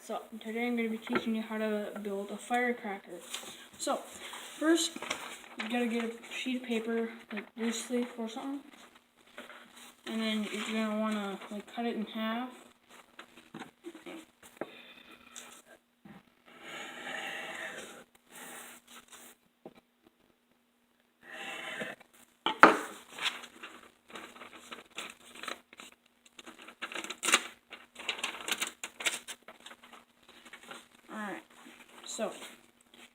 So today I'm going to be teaching you how to build a firecracker. So first you gotta get a sheet of paper, like loose leaf or something, and then you're gonna wanna like cut it in half. Alright, so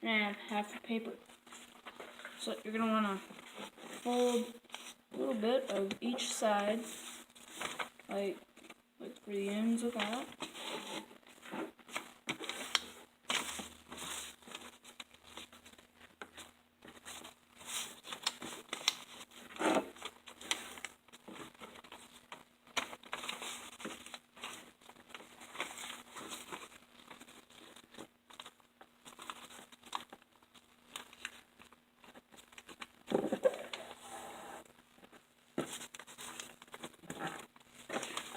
and half the paper. So you're gonna wanna fold a little bit of each side, like for the ends of that.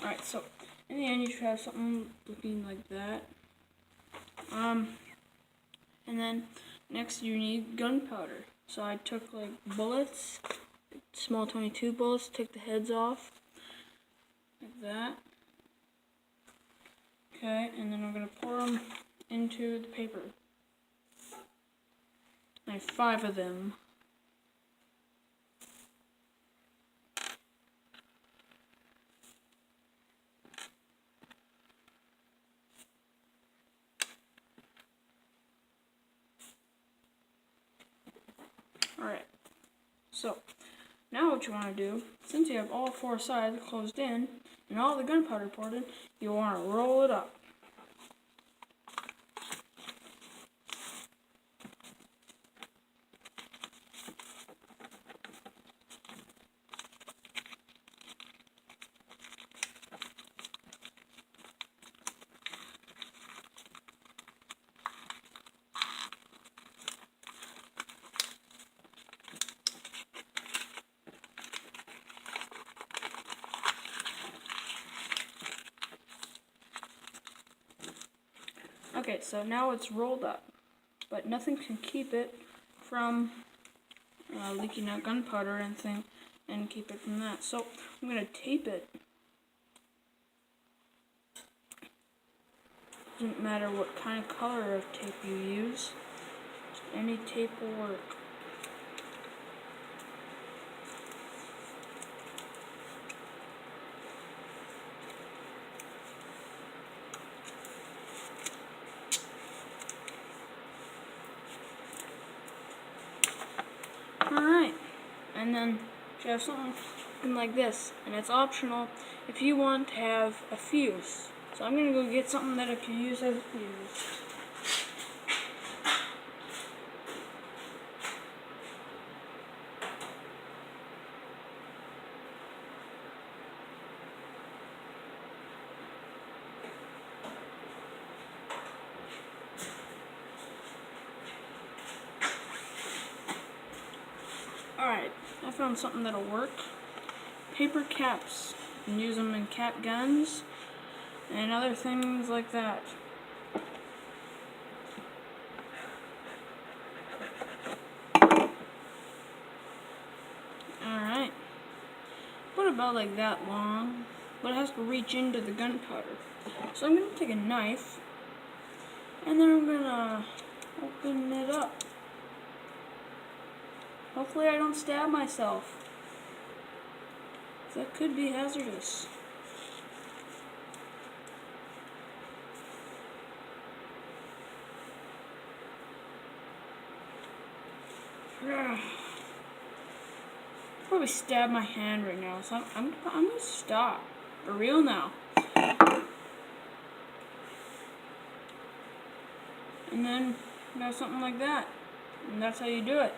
Alright, so in the end you should have something looking like that. And then next you need gunpowder. So I took like bullets, small 22 bullets, took the heads off, like that. Okay, and then I'm going to pour them into the paper. I have 5 of them. Alright, so now what you want to do, since you have all 4 sides closed in and all the gunpowder poured in, you want to roll it up. Okay, so now it's rolled up, but nothing can keep it from leaking out gunpowder or anything and keep it from that. So I'm going to tape it. Doesn't matter what kind of color of tape you use, just any tape will work. Alright, and then you have something like this, and it's optional if you want to have a fuse. So I'm going to go get something that I can use as a fuse. Alright, I found something that'll work. Paper caps. You can use them in cap guns and other things like that. Alright. What about like that long? But it has to reach into the gunpowder. So I'm going to take a knife and then I'm going to open it up. Hopefully I don't stab myself. That could be hazardous. Probably stab my hand right now, so I'm gonna stop. For real now. And then you have something like that. And that's how you do it.